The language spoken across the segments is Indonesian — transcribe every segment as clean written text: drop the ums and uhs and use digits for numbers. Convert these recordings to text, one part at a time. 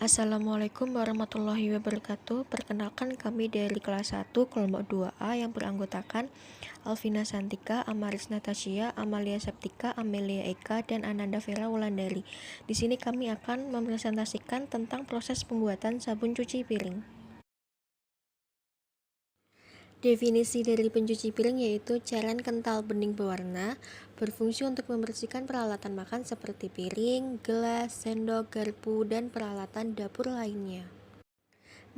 Assalamualaikum warahmatullahi wabarakatuh. Perkenalkan kami dari kelas 1 kelompok 2A yang beranggotakan Alvina Santika, Amaris Natasha, Amalia Septika, Amelia Eka, dan Ananda Vera Wulandari. Di sini kami akan mempresentasikan tentang proses pembuatan sabun cuci piring. Definisi dari pencuci piring yaitu cairan kental bening berwarna, berfungsi untuk membersihkan peralatan makan seperti piring, gelas, sendok, garpu, dan peralatan dapur lainnya.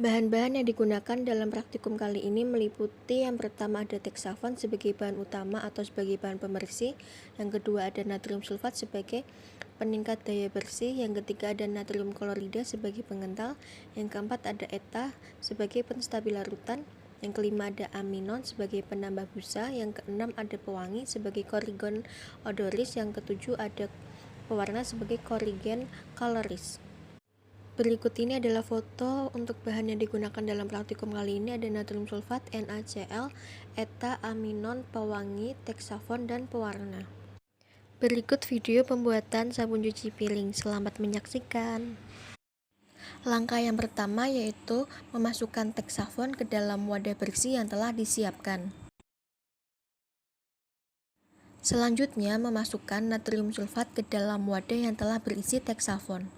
Bahan-bahan yang digunakan dalam praktikum kali ini meliputi yang pertama ada Texafon sebagai bahan utama atau sebagai bahan pembersih, yang kedua ada natrium sulfat sebagai peningkat daya bersih, yang ketiga ada natrium klorida sebagai pengental, yang keempat ada ETA sebagai penstabil larutan, yang kelima ada aminon sebagai penambah busa, yang keenam ada pewangi sebagai korigen odoris, yang ketujuh ada pewarna sebagai korigen coloris. Berikut ini adalah foto untuk bahan yang digunakan dalam praktikum kali ini. Ada natrium sulfat, NaCl, ETA, aminon, pewangi, Texafon, dan pewarna. Berikut video pembuatan sabun cuci piring. Selamat menyaksikan. Langkah yang pertama yaitu memasukkan Texafon ke dalam wadah bersih yang telah disiapkan. Selanjutnya memasukkan natrium sulfat ke dalam wadah yang telah berisi Texafon.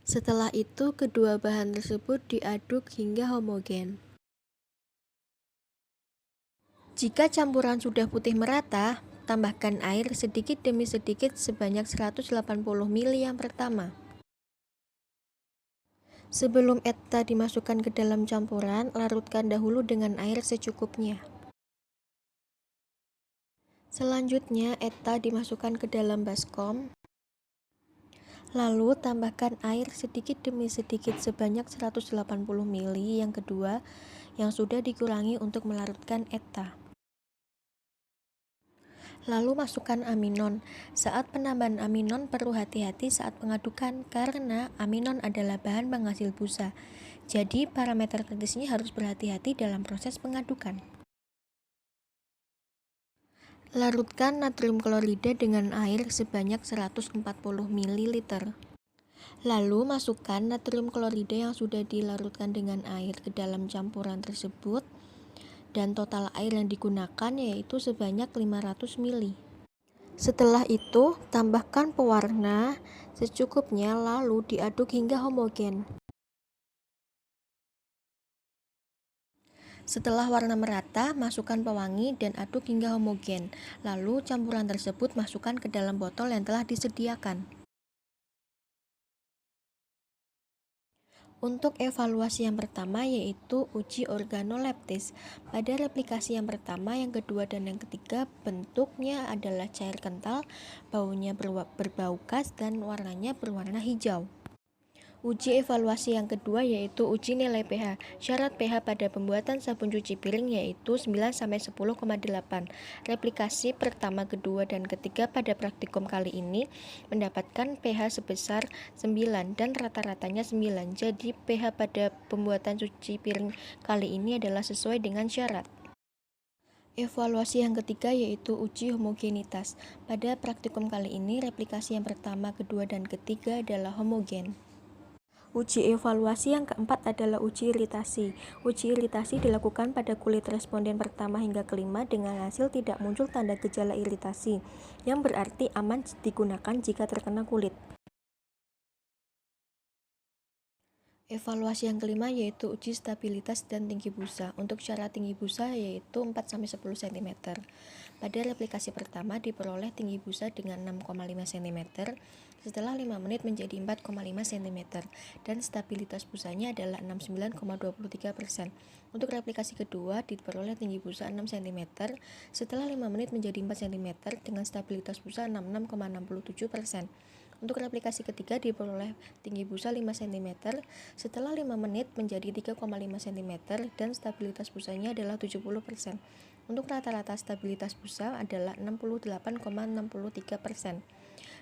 Setelah itu, kedua bahan tersebut diaduk hingga homogen. Jika campuran sudah putih merata, tambahkan air sedikit demi sedikit sebanyak 180 ml yang pertama. Sebelum ETA dimasukkan ke dalam campuran, larutkan dahulu dengan air secukupnya. Selanjutnya, ETA dimasukkan ke dalam baskom. Lalu tambahkan air sedikit demi sedikit sebanyak 180 ml yang kedua yang sudah dikurangi untuk melarutkan ETA. Lalu masukkan aminon. Saat penambahan aminon perlu hati-hati saat pengadukan karena aminon adalah bahan penghasil busa. Jadi parameter kritisnya harus berhati-hati dalam proses pengadukan. Larutkan natrium klorida dengan air sebanyak 140 ml. Lalu masukkan natrium klorida yang sudah dilarutkan dengan air ke dalam campuran tersebut dan total air yang digunakan yaitu sebanyak 500 ml. Setelah itu, tambahkan pewarna secukupnya lalu diaduk hingga homogen. Setelah warna merata, masukkan pewangi dan aduk hingga homogen. Lalu campuran tersebut masukkan ke dalam botol yang telah disediakan. Untuk evaluasi yang pertama yaitu uji organoleptis. Pada replikasi yang pertama, yang kedua, dan yang ketiga bentuknya adalah cair kental, baunya berbau khas dan warnanya berwarna hijau. Uji evaluasi yang kedua yaitu uji nilai pH. Syarat pH pada pembuatan sabun cuci piring yaitu 9-10,8. Replikasi pertama, kedua, dan ketiga pada praktikum kali ini mendapatkan pH sebesar 9 dan rata-ratanya 9. Jadi pH pada pembuatan cuci piring kali ini adalah sesuai dengan syarat. Evaluasi yang ketiga yaitu uji homogenitas. Pada praktikum kali ini replikasi yang pertama, kedua, dan ketiga adalah homogen. Uji evaluasi yang keempat adalah uji iritasi. Uji iritasi dilakukan pada kulit responden pertama hingga kelima dengan hasil tidak muncul tanda gejala iritasi, yang berarti aman digunakan jika terkena kulit. Evaluasi yang kelima yaitu uji stabilitas dan tinggi busa. Untuk syarat tinggi busa yaitu 4-10 cm. Pada replikasi pertama diperoleh tinggi busa dengan 6,5 cm, setelah 5 menit menjadi 4,5 cm, dan stabilitas busanya adalah 69,23%. Untuk replikasi kedua diperoleh tinggi busa 6 cm, setelah 5 menit menjadi 4 cm, dengan stabilitas busa 66,67%. Untuk replikasi ketiga diperoleh tinggi busa 5 cm, setelah 5 menit menjadi 3,5 cm, dan stabilitas busanya adalah 70%. Untuk rata-rata stabilitas busa adalah 68,63%.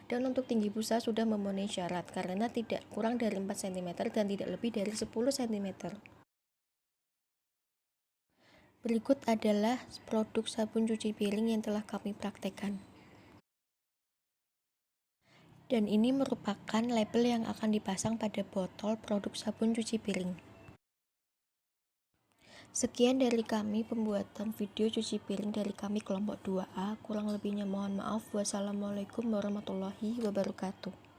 Dan untuk tinggi busa sudah memenuhi syarat karena tidak kurang dari 4 cm dan tidak lebih dari 10 cm. Berikut adalah produk sabun cuci piring yang telah kami praktekkan. Dan ini merupakan label yang akan dipasang pada botol produk sabun cuci piring. Sekian dari kami pembuatan video cuci piring dari kami kelompok 2A. Kurang lebihnya mohon maaf. Wassalamualaikum warahmatullahi wabarakatuh.